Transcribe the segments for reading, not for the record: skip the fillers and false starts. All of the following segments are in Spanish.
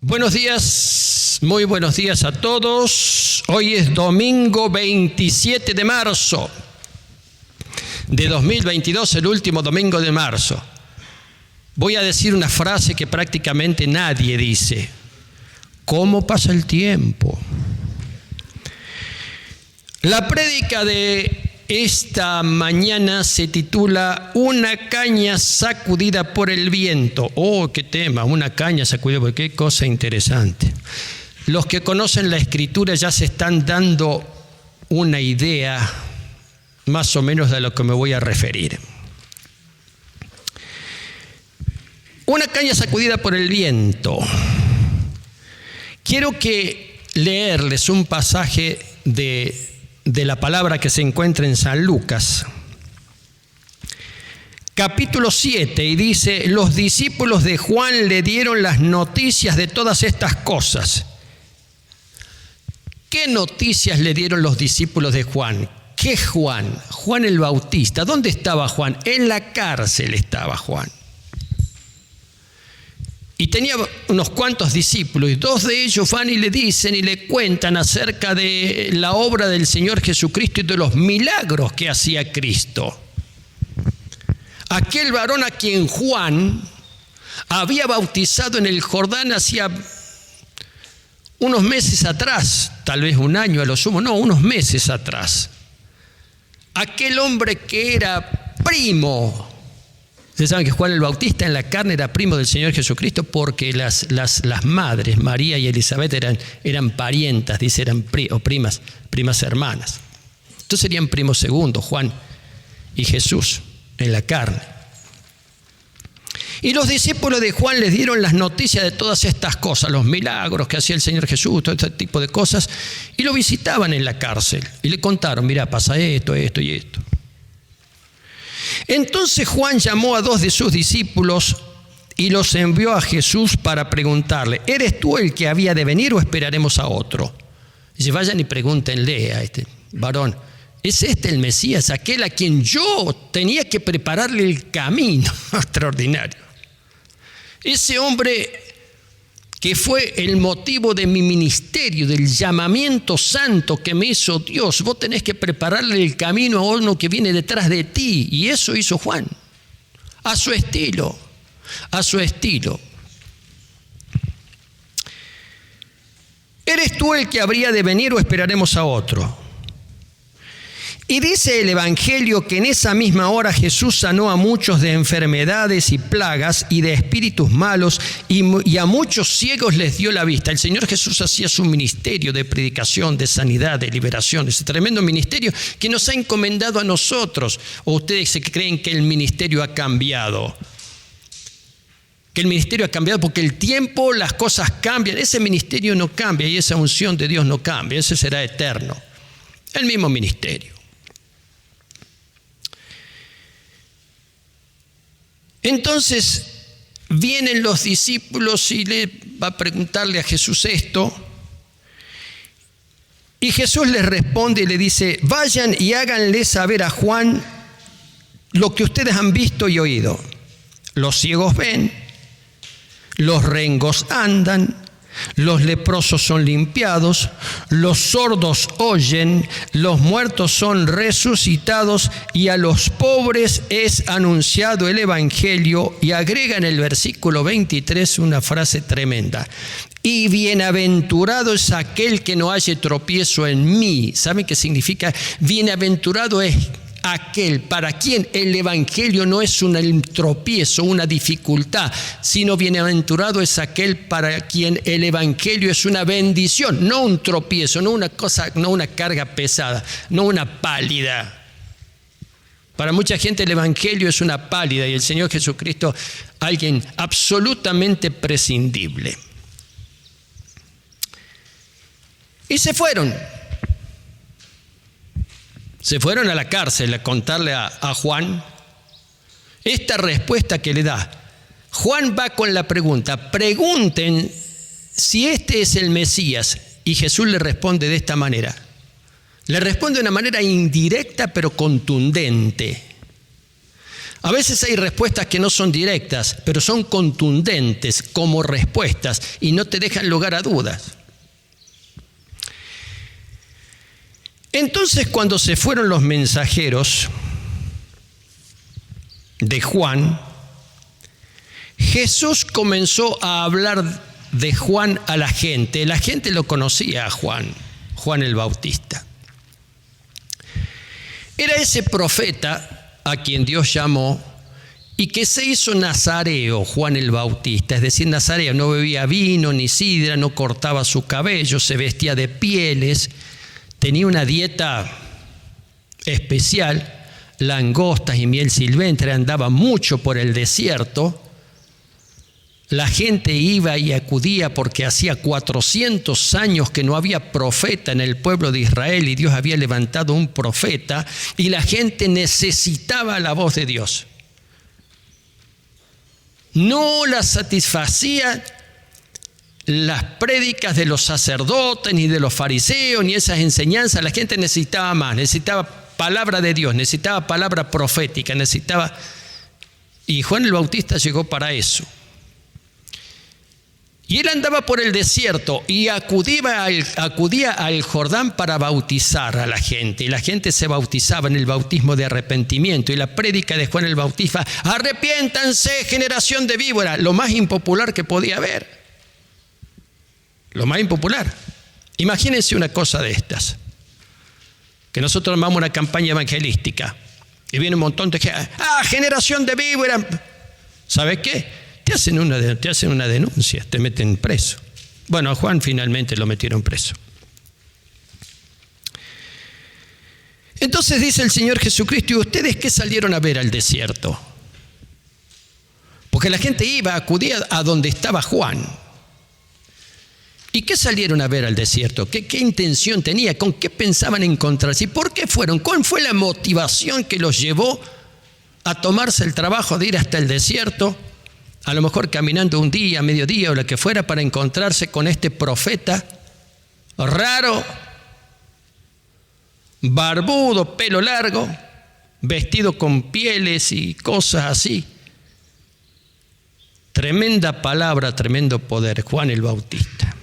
Buenos días, muy buenos días a todos. Hoy es domingo 27 de marzo de 2022, el último domingo de marzo. Voy a decir una frase que prácticamente nadie dice. ¿Cómo pasa el tiempo? La prédica de esta mañana se titula Una caña sacudida por el viento. ¡Oh, qué tema! Una caña sacudida por... ¡Qué cosa interesante! Los que conocen la Escritura ya se están dando una idea más o menos de lo que me voy a referir. Una caña sacudida por el viento. Quiero leerles un pasaje de la palabra que se encuentra en San Lucas, capítulo 7, y dice: los discípulos de Juan le dieron las noticias de todas estas cosas. ¿Qué noticias le dieron los discípulos de Juan? ¿Qué Juan? Juan el Bautista. ¿Dónde estaba Juan? En la cárcel estaba Juan. Y tenía unos cuantos discípulos, y dos de ellos van y le dicen y le cuentan acerca de la obra del Señor Jesucristo y de los milagros que hacía Cristo. Aquel varón a quien Juan había bautizado en el Jordán hacía unos meses atrás, tal vez un año a lo sumo, no, unos meses atrás. Aquel hombre que era primo. Ustedes saben que Juan el Bautista en la carne era primo del Señor Jesucristo porque las madres, María y Elizabeth, eran parientas, dice, eran primas hermanas. Entonces serían primos segundos, Juan y Jesús, en la carne. Y los discípulos de Juan les dieron las noticias de todas estas cosas, los milagros que hacía el Señor Jesús, todo este tipo de cosas, y lo visitaban en la cárcel. Y le contaron: mira, pasa esto, esto y esto. Entonces Juan llamó a dos de sus discípulos y los envió a Jesús para preguntarle: ¿eres tú el que había de venir o esperaremos a otro? Dice: vayan y pregúntenle a este varón, ¿es este el Mesías, aquel a quien yo tenía que prepararle el camino? Extraordinario. Ese hombre que fue el motivo de mi ministerio, del llamamiento santo que me hizo Dios. Vos tenés que prepararle el camino a uno que viene detrás de ti. Y eso hizo Juan, a su estilo, a su estilo. ¿Eres tú el que habría de venir o esperaremos a otro? Y dice el Evangelio que en esa misma hora Jesús sanó a muchos de enfermedades y plagas y de espíritus malos, y a muchos ciegos les dio la vista. El Señor Jesús hacía su ministerio de predicación, de sanidad, de liberación, ese tremendo ministerio que nos ha encomendado a nosotros. ¿O ustedes se creen que el ministerio ha cambiado? Que el ministerio ha cambiado porque el tiempo, las cosas cambian. Ese ministerio no cambia y esa unción de Dios no cambia, ese será eterno. El mismo ministerio. Entonces vienen los discípulos y le va a preguntarle a Jesús esto. Y Jesús les responde y le dice: vayan y háganle saber a Juan lo que ustedes han visto y oído. Los ciegos ven, los rengos andan, los leprosos son limpiados, los sordos oyen, los muertos son resucitados y a los pobres es anunciado el Evangelio. Y agrega en el versículo 23 una frase tremenda: y bienaventurado es aquel que no halle tropiezo en mí. ¿Saben qué significa? Bienaventurado es aquel para quien el Evangelio no es un tropiezo, una dificultad, sino bienaventurado es aquel para quien el Evangelio es una bendición, no un tropiezo, no una cosa, no una carga pesada, no una pálida. Para mucha gente el Evangelio es una pálida y el Señor Jesucristo alguien absolutamente prescindible. Y se fueron a la cárcel a contarle a Juan esta respuesta que le da. Juan va con la pregunta: pregunten si este es el Mesías. Y Jesús le responde de esta manera. Le responde de una manera indirecta pero contundente. A veces hay respuestas que no son directas, pero son contundentes como respuestas y no te dejan lugar a dudas. Entonces, cuando se fueron los mensajeros de Juan, Jesús comenzó a hablar de Juan a la gente. La gente lo conocía a Juan el Bautista. Era ese profeta a quien Dios llamó y que se hizo nazareo, Juan el Bautista, es decir, nazareo, no bebía vino ni sidra, no cortaba su cabello, se vestía de pieles, tenía una dieta especial, langostas y miel silvestre, andaba mucho por el desierto. La gente iba y acudía porque hacía 400 años que no había profeta en el pueblo de Israel y Dios había levantado un profeta y la gente necesitaba la voz de Dios. No la satisfacía las prédicas de los sacerdotes, ni de los fariseos, ni esas enseñanzas. La gente necesitaba más, necesitaba palabra de Dios, necesitaba palabra profética, necesitaba... Y Juan el Bautista llegó para eso. Y él andaba por el desierto y acudía al Jordán para bautizar a la gente. Y la gente se bautizaba en el bautismo de arrepentimiento. Y la prédica de Juan el Bautista, arrepiéntanse, generación de víbora, lo más impopular que podía haber. Lo más impopular. Imagínense una cosa de estas. Que nosotros armamos una campaña evangelística. Y viene un montón de gente, generación de víbora. ¿Sabes qué? Te hacen una denuncia, te meten preso. Bueno, a Juan finalmente lo metieron preso. Entonces dice el Señor Jesucristo, ¿y ustedes qué salieron a ver al desierto? Porque la gente acudía a donde estaba Juan. ¿Y qué salieron a ver al desierto? ¿Qué intención tenía? ¿Con qué pensaban encontrarse? ¿Y por qué fueron? ¿Cuál fue la motivación que los llevó a tomarse el trabajo de ir hasta el desierto? A lo mejor caminando un día, mediodía o lo que fuera para encontrarse con este profeta raro, barbudo, pelo largo, vestido con pieles y cosas así. Tremenda palabra, tremendo poder, Juan el Bautista.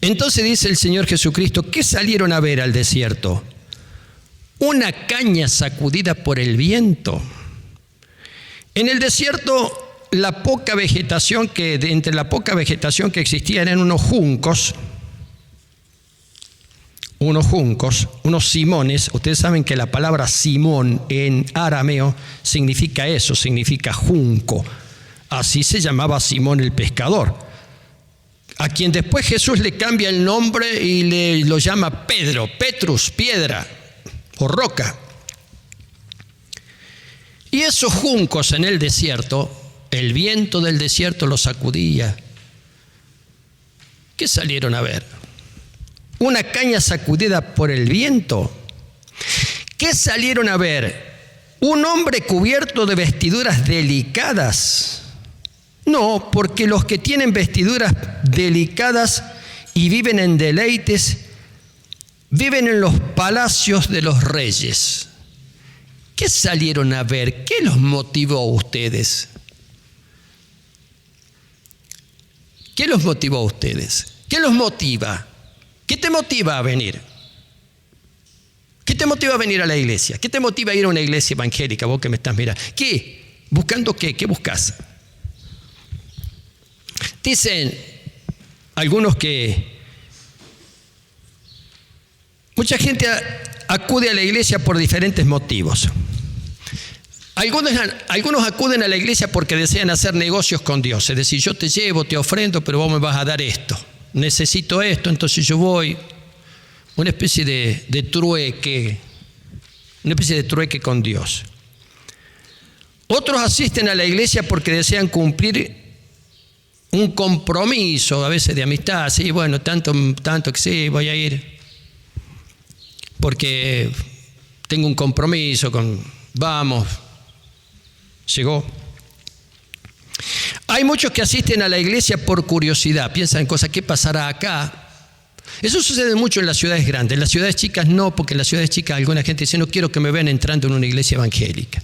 Entonces dice el Señor Jesucristo, ¿qué salieron a ver al desierto? Una caña sacudida por el viento. En el desierto, entre la poca vegetación que existía eran unos juncos, unos simones. Ustedes saben que la palabra simón en arameo significa eso, significa junco. Así se llamaba Simón el pescador, a quien después Jesús le cambia el nombre y lo llama Pedro, Petrus, piedra o roca. Y esos juncos en el desierto, el viento del desierto los sacudía. ¿Qué salieron a ver? Una caña sacudida por el viento. ¿Qué salieron a ver? Un hombre cubierto de vestiduras delicadas. No, porque los que tienen vestiduras delicadas y viven en deleites, viven en los palacios de los reyes. ¿Qué salieron a ver? ¿Qué los motivó a ustedes? ¿Qué los motivó a ustedes? ¿Qué los motiva? ¿Qué te motiva a venir? ¿Qué te motiva a venir a la iglesia? ¿Qué te motiva a ir a una iglesia evangélica? Vos que me estás mirando. ¿Qué? ¿Buscando qué? ¿Qué buscas? Dicen algunos que mucha gente acude a la iglesia por diferentes motivos. Algunos acuden a la iglesia porque desean hacer negocios con Dios. Es decir, yo te llevo, te ofrendo, pero vos me vas a dar esto. Necesito esto, entonces yo voy. Una especie de trueque. Una especie de trueque con Dios. Otros asisten a la iglesia porque desean cumplir un compromiso, a veces de amistad. Sí, bueno, tanto que sí, voy a ir. Porque tengo un compromiso vamos, llegó. Hay muchos que asisten a la iglesia por curiosidad, piensan en cosas, ¿qué pasará acá? Eso sucede mucho en las ciudades grandes. En las ciudades chicas no, porque en las ciudades chicas alguna gente dice, no quiero que me vean entrando en una iglesia evangélica.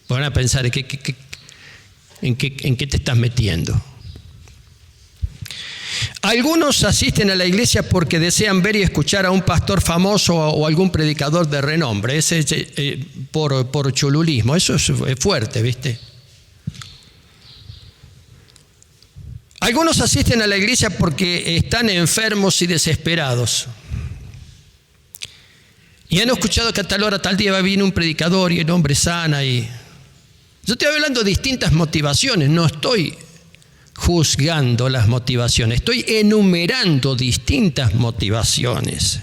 Van a pensar, ¿en qué te estás metiendo? Algunos asisten a la iglesia porque desean ver y escuchar a un pastor famoso o algún predicador de renombre. Ese es por chululismo. Eso es fuerte, ¿viste? Algunos asisten a la iglesia porque están enfermos y desesperados. Y han escuchado que a tal hora, tal día va a venir un predicador y el hombre sana. Yo estoy hablando de distintas motivaciones, no estoy juzgando las motivaciones, estoy enumerando distintas motivaciones.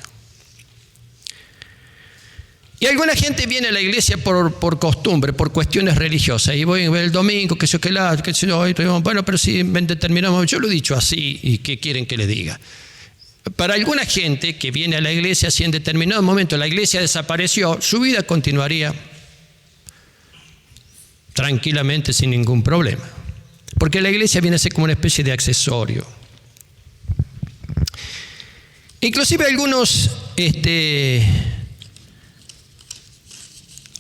Y alguna gente viene a la iglesia por costumbre, por cuestiones religiosas. Y voy a ver el domingo, que sé yo, bueno, pero si determinamos, yo lo he dicho así, ¿y qué quieren que le diga? Para alguna gente que viene a la iglesia, si en determinado momento la iglesia desapareció, su vida continuaría tranquilamente sin ningún problema. Porque la iglesia viene a ser como una especie de accesorio. Inclusive algunos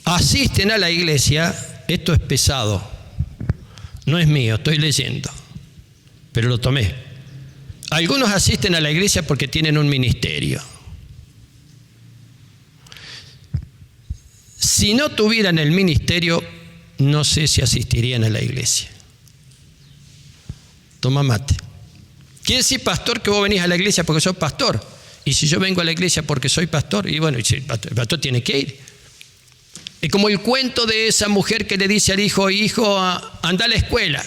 asisten a la iglesia, esto es pesado, no es mío, estoy leyendo, pero lo tomé. Algunos asisten a la iglesia porque tienen un ministerio. Si no tuvieran el ministerio, no sé si asistirían a la iglesia. Toma mate. Quiere decir, pastor, que vos venís a la iglesia porque sos pastor. Y si yo vengo a la iglesia porque soy pastor, y bueno, el pastor tiene que ir. Es como el cuento de esa mujer que le dice al hijo, hijo, anda a la escuela.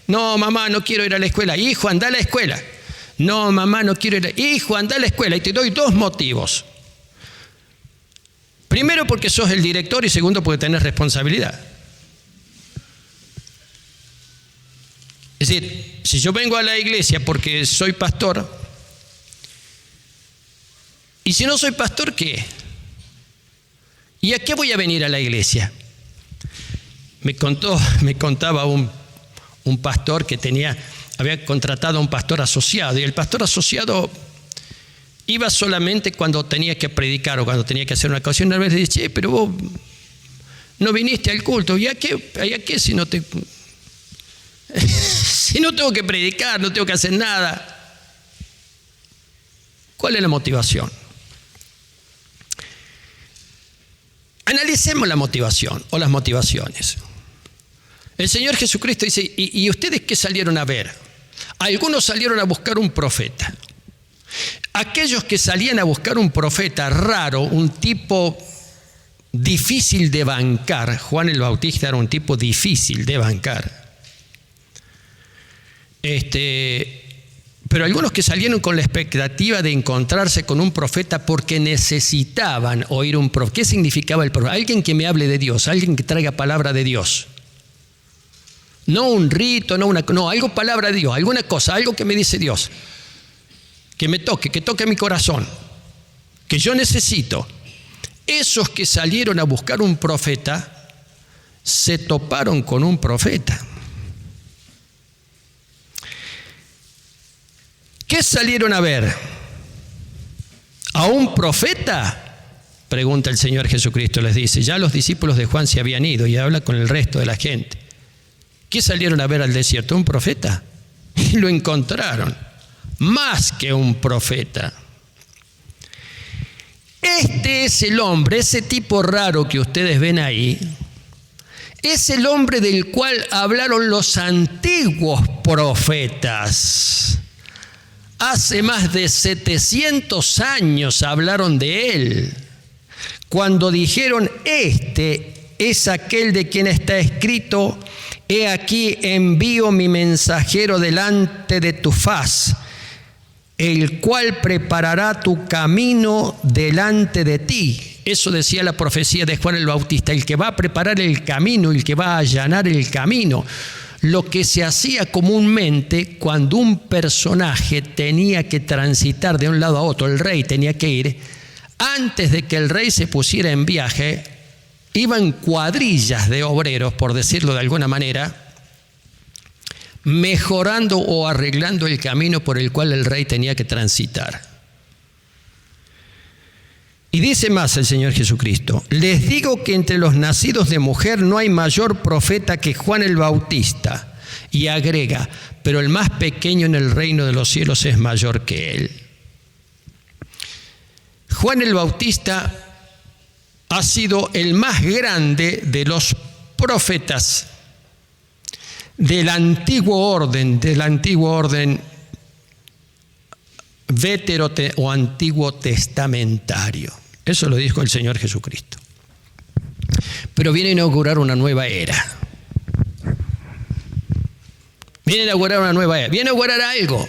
No, mamá, no quiero ir a la escuela. Hijo, anda a la escuela. No, mamá, no quiero ir a la escuela. Hijo, anda a la escuela. Y te doy dos motivos. Primero, porque sos el director, y segundo, porque tenés responsabilidad. Es decir, si yo vengo a la iglesia porque soy pastor, y si no soy pastor, ¿qué? ¿Y a qué voy a venir a la iglesia? Me contaba un pastor que había contratado a un pastor asociado, y el pastor asociado iba solamente cuando tenía que predicar o cuando tenía que hacer una ocasión. Una vez le dije, pero vos no viniste al culto, ¿y a qué si no te... Si no tengo que predicar, no tengo que hacer nada? ¿Cuál es la motivación? Analicemos la motivación o las motivaciones. El Señor Jesucristo dice, ¿y ustedes qué salieron a ver? Algunos salieron a buscar un profeta. Aquellos que salían a buscar un profeta raro, un tipo difícil de bancar, Juan el Bautista era un tipo difícil de bancar. Pero algunos que salieron con la expectativa de encontrarse con un profeta porque necesitaban oír un profeta. ¿Qué significaba el profeta? Alguien que me hable de Dios, alguien que traiga palabra de Dios. No un rito, no, algo palabra de Dios, alguna cosa, algo que me dice Dios. Que me toque, que toque mi corazón, que yo necesito. Esos que salieron a buscar un profeta, se toparon con un profeta. ¿Qué salieron a ver? ¿A un profeta? Pregunta el Señor Jesucristo, les dice. Ya los discípulos de Juan se habían ido y habla con el resto de la gente. ¿Qué salieron a ver al desierto? ¿Un profeta? Y lo encontraron. Más que un profeta. Este es el hombre, ese tipo raro que ustedes ven ahí, es el hombre del cual hablaron los antiguos profetas. Hace más de 700 años hablaron de él, cuando dijeron, este es aquel de quien está escrito, he aquí envío mi mensajero delante de tu faz, el cual preparará tu camino delante de ti. Eso decía la profecía de Juan el Bautista, el que va a preparar el camino, el que va a allanar el camino. Lo que se hacía comúnmente cuando un personaje tenía que transitar de un lado a otro, el rey tenía que ir, antes de que el rey se pusiera en viaje, iban cuadrillas de obreros, por decirlo de alguna manera, mejorando o arreglando el camino por el cual el rey tenía que transitar. dice más el Señor Jesucristo: les digo que entre los nacidos de mujer no hay mayor profeta que Juan el Bautista. Y agrega: pero el más pequeño en el reino de los cielos es mayor que él. Juan el Bautista ha sido el más grande de los profetas del antiguo orden o antiguo testamentario. Eso lo dijo el Señor Jesucristo. Pero viene a inaugurar una nueva era. Viene a inaugurar una nueva era. Viene a inaugurar algo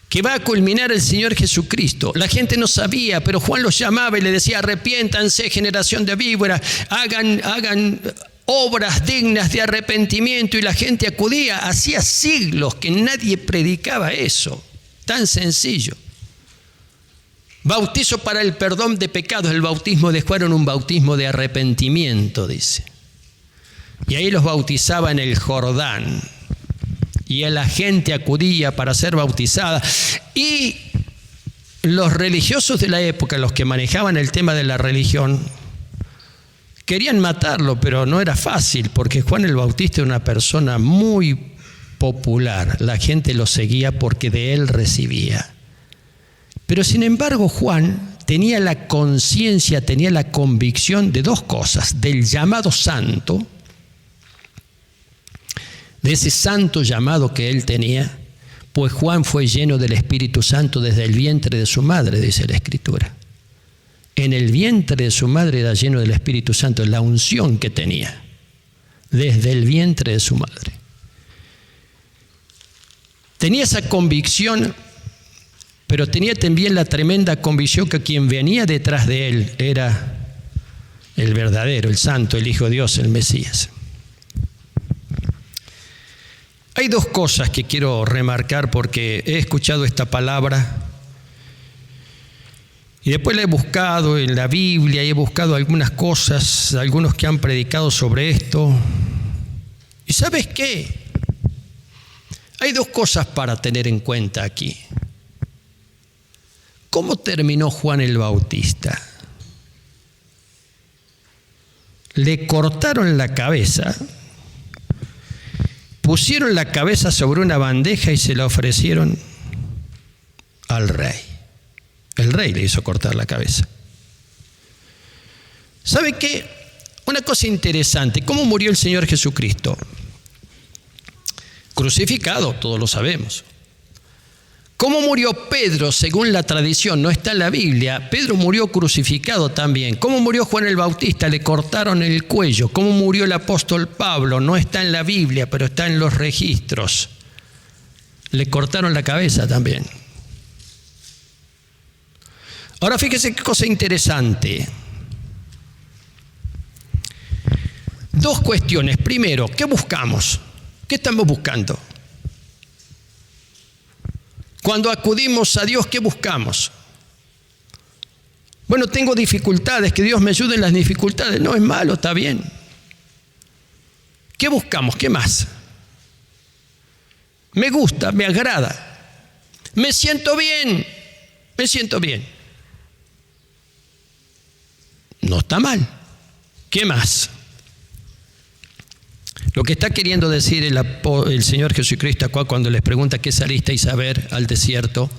que va a culminar el Señor Jesucristo. La gente no sabía, pero Juan los llamaba y le decía: arrepiéntanse, generación de víboras, hagan obras dignas de arrepentimiento. Y la gente acudía. Hacía siglos que nadie predicaba eso. Tan sencillo. Bautizo para el perdón de pecados. El bautismo de Juan era un bautismo de arrepentimiento, dice. Y ahí los bautizaba en el Jordán. Y la gente acudía para ser bautizada. Y los religiosos de la época, los que manejaban el tema de la religión, querían matarlo, pero no era fácil, porque Juan el Bautista era una persona muy popular. La gente lo seguía porque de él recibía. Pero sin embargo, Juan tenía la conciencia, tenía la convicción de dos cosas: del llamado santo, de ese santo llamado que él tenía, pues Juan fue lleno del Espíritu Santo desde el vientre de su madre, dice la Escritura. En el vientre de su madre era lleno del Espíritu Santo, la unción que tenía, desde el vientre de su madre. Tenía esa convicción, pero tenía también la tremenda convicción que quien venía detrás de él era el verdadero, el santo, el Hijo de Dios, el Mesías. Hay dos cosas que quiero remarcar porque he escuchado esta palabra y después la he buscado en la Biblia y he buscado algunas cosas, algunos que han predicado sobre esto. ¿Y sabes qué? Hay dos cosas para tener en cuenta aquí. ¿Cómo terminó Juan el Bautista? Le cortaron la cabeza, pusieron la cabeza sobre una bandeja y se la ofrecieron al rey. El rey le hizo cortar la cabeza. ¿Sabe qué? Una cosa interesante. ¿Cómo murió el Señor Jesucristo? Crucificado, todos lo sabemos. ¿Cómo murió Pedro? Según la tradición, no está en la Biblia. Pedro murió crucificado también. ¿Cómo murió Juan el Bautista? Le cortaron el cuello. ¿Cómo murió el apóstol Pablo? No está en la Biblia, pero está en los registros. Le cortaron la cabeza también. Ahora fíjese qué cosa interesante. Dos cuestiones. Primero, ¿qué buscamos? ¿Qué estamos buscando? Cuando acudimos a Dios, ¿qué buscamos? Bueno, tengo dificultades, que Dios me ayude en las dificultades. No es malo, está bien. ¿Qué buscamos? ¿Qué más? Me gusta, me agrada. Me siento bien, me siento bien. No está mal. ¿Qué más? Lo que está queriendo decir el Señor Jesucristo cuando les pregunta qué salisteis a ver al desierto,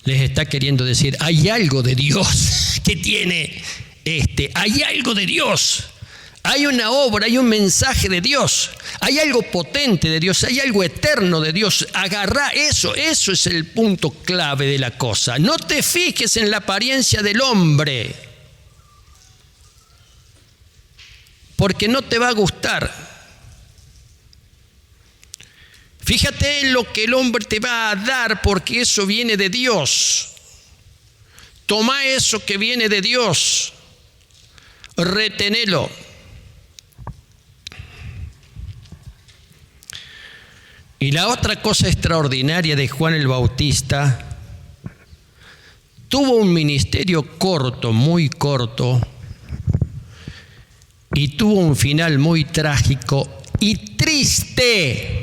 les está queriendo decir: hay algo de Dios que tiene hay algo de Dios, hay una obra, hay un mensaje de Dios, hay algo potente de Dios, hay algo eterno de Dios. Agarrá eso es el punto clave de la cosa. No te fijes en la apariencia del hombre, porque no te va a gustar. Fíjate en lo que el hombre te va a dar, porque eso viene de Dios. Toma eso que viene de Dios, retenelo. Y la otra cosa extraordinaria de Juan el Bautista, tuvo un ministerio corto, muy corto, y tuvo un final muy trágico y triste.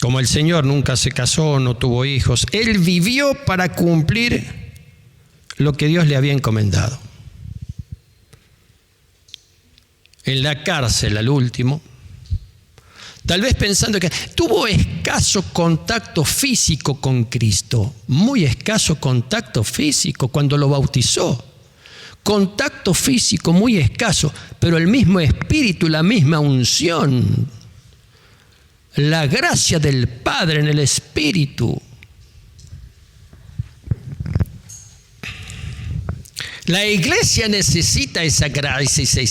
Como el Señor nunca se casó, no tuvo hijos, Él vivió para cumplir lo que Dios le había encomendado. En la cárcel, al último, tal vez pensando que tuvo escaso contacto físico con Cristo, muy escaso contacto físico cuando lo bautizó. Contacto físico muy escaso, pero el mismo Espíritu, la misma unción, la gracia del Padre en el Espíritu. La iglesia necesita esa gracia,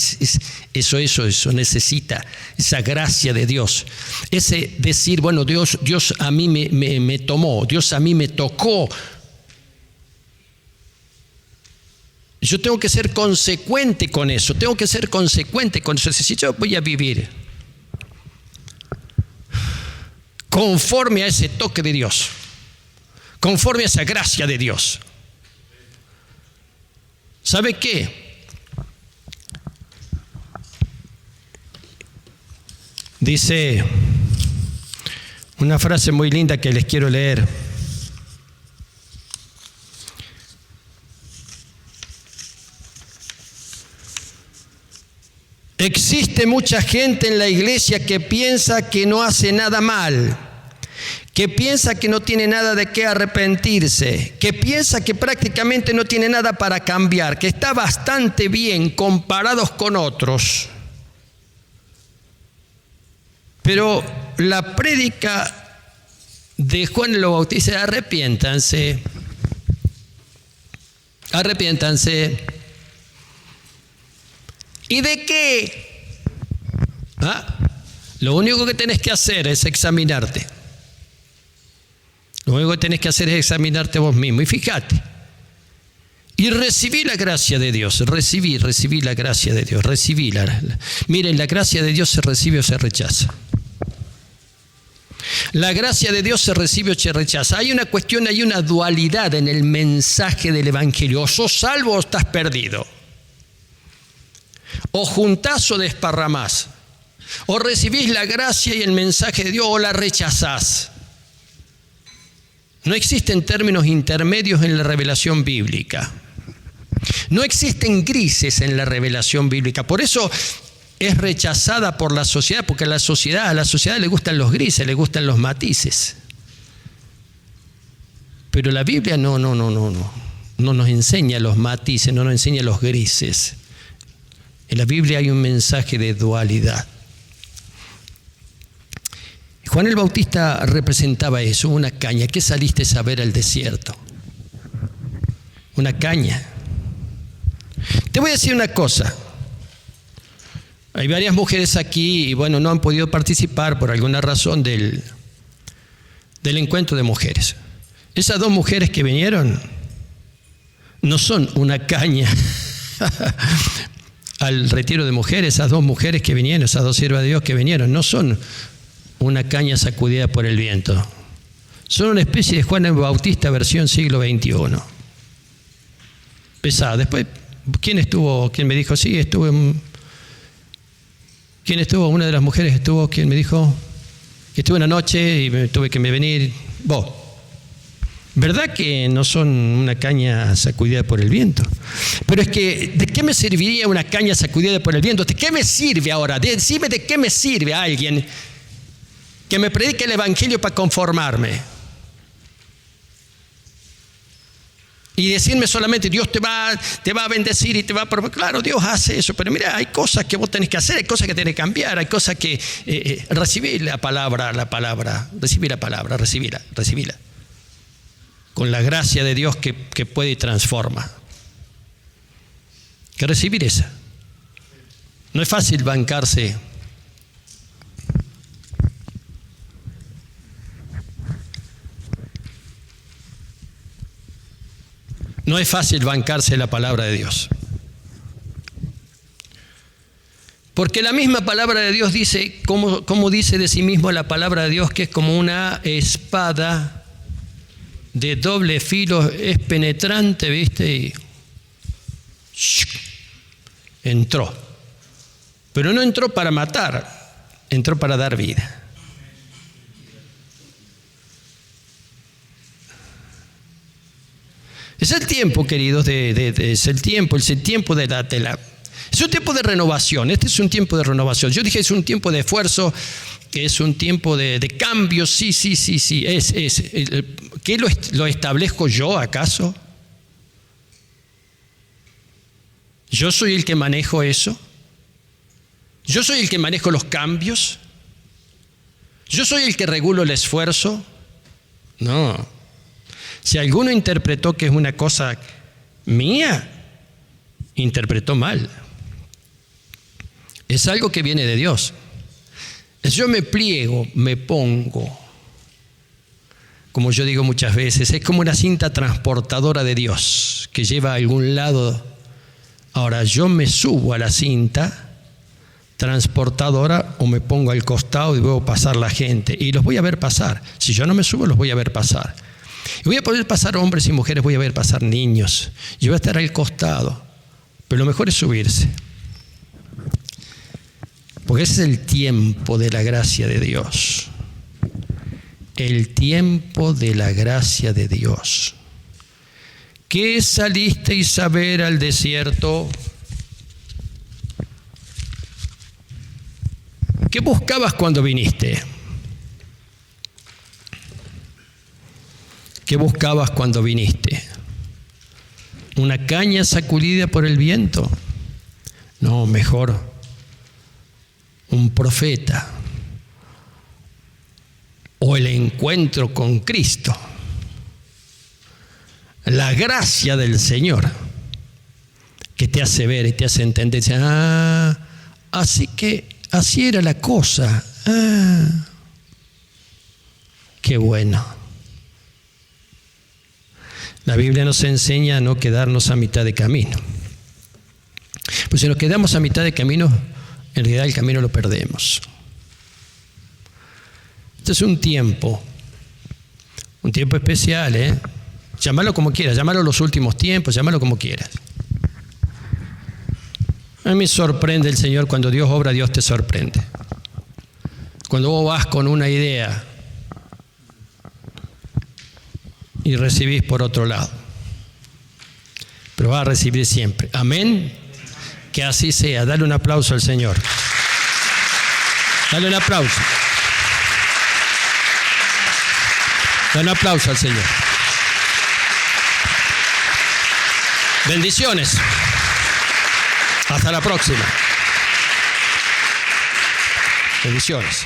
eso necesita esa gracia de Dios. Ese decir, bueno, Dios a mí me tomó, Dios a mí me tocó. Yo tengo que ser consecuente con eso, Si yo voy a vivir conforme a ese toque de Dios, conforme a esa gracia de Dios, ¿sabe qué? Dice una frase muy linda que les quiero leer. Existe mucha gente en la iglesia que piensa que no hace nada mal, que piensa que no tiene nada de qué arrepentirse, que piensa que prácticamente no tiene nada para cambiar, que está bastante bien comparados con otros. Pero la prédica de Juan el Bautista, arrepiéntanse. ¿Y de qué? Lo único que tenés que hacer es examinarte. Lo único que tenés que hacer es examinarte vos mismo. Y fíjate. Y recibí la gracia de Dios. Recibí la gracia de Dios. Recibíla. Miren, la gracia de Dios se recibe o se rechaza. La gracia de Dios se recibe o se rechaza. Hay una cuestión, hay una dualidad en el mensaje del Evangelio. O sos salvo o estás perdido. O juntás o desparramás. O recibís la gracia y el mensaje de Dios o la rechazás. No existen términos intermedios en la revelación bíblica. No existen grises en la revelación bíblica. Por eso es rechazada por la sociedad, porque a la sociedad le gustan los grises, le gustan los matices. Pero la Biblia no nos enseña los matices, no nos enseña los grises. En la Biblia hay un mensaje de dualidad. Juan el Bautista representaba eso, una caña. ¿Qué saliste a ver al desierto? Una caña. Te voy a decir una cosa. Hay varias mujeres aquí y bueno, no han podido participar por alguna razón del encuentro de mujeres. Esas dos mujeres que vinieron no son una caña al retiro de mujeres. Esas dos mujeres que vinieron, esas dos siervas de Dios que vinieron, no son una caña sacudida por el viento. Son una especie de Juan el Bautista versión siglo XXI. Pesada. Después, ¿quién me dijo? Sí, estuve. ¿Quién estuvo? Una de las mujeres estuvo. ¿Quién me dijo? Que estuve una noche y tuve que venir. Vos. ¿Verdad que no son una caña sacudida por el viento? Pero es que, ¿de qué me serviría una caña sacudida por el viento? ¿De qué me sirve ahora? Decime de qué me sirve a alguien que me predique el Evangelio para conformarme. Y decirme solamente, Dios te va a bendecir y te va a proveer. Claro, Dios hace eso, pero mira, hay cosas que vos tenés que hacer, hay cosas que tenés que cambiar, hay cosas que recibir la palabra, recibila. Con la gracia de Dios que puede y transforma. Que recibir esa. No es fácil bancarse. No es fácil bancarse la palabra de Dios. Porque la misma palabra de Dios dice, como dice de sí mismo la palabra de Dios, que es como una espada de doble filo, es penetrante, ¿viste? Y entró. Pero no entró para matar, entró para dar vida. Es el tiempo, queridos, es el tiempo de la es un tiempo de renovación. Este es un tiempo de renovación. Yo dije, es un tiempo de esfuerzo, que es un tiempo de cambio. Sí. ¿Qué lo establezco yo, acaso? ¿Yo soy el que manejo eso? ¿Yo soy el que manejo los cambios? ¿Yo soy el que regulo el esfuerzo? No. Si alguno interpretó que es una cosa mía, interpretó mal. Es algo que viene de Dios. Yo me pliego, me pongo. Como yo digo muchas veces, es como una cinta transportadora de Dios que lleva a algún lado. Ahora yo me subo a la cinta transportadora o me pongo al costado y veo pasar la gente y los voy a ver pasar. Si yo no me subo, los voy a ver pasar. Y voy a poder pasar hombres y mujeres, voy a ver pasar niños. Yo voy a estar al costado, pero lo mejor es subirse. Porque ese es el tiempo de la gracia de Dios. El tiempo de la gracia de Dios. ¿Qué salisteis a ver al desierto? ¿Qué buscabas cuando viniste? ¿Qué buscabas cuando viniste? ¿Una caña sacudida por el viento? No, mejor un profeta o el encuentro con Cristo. La gracia del Señor que te hace ver y te hace entender. Así era la cosa. Qué bueno. La Biblia nos enseña a no quedarnos a mitad de camino. Pues si nos quedamos a mitad de camino, en realidad el camino lo perdemos. Este es un tiempo especial, Llámalo como quieras, llámalo los últimos tiempos, llámalo como quieras. A mí me sorprende el Señor, cuando Dios obra, Dios te sorprende. Cuando vos vas con una idea y recibís por otro lado. Pero vas a recibir siempre. Amén. Que así sea. Dale un aplauso al Señor. Dale un aplauso. Dale un aplauso al Señor. Bendiciones. Hasta la próxima. Bendiciones.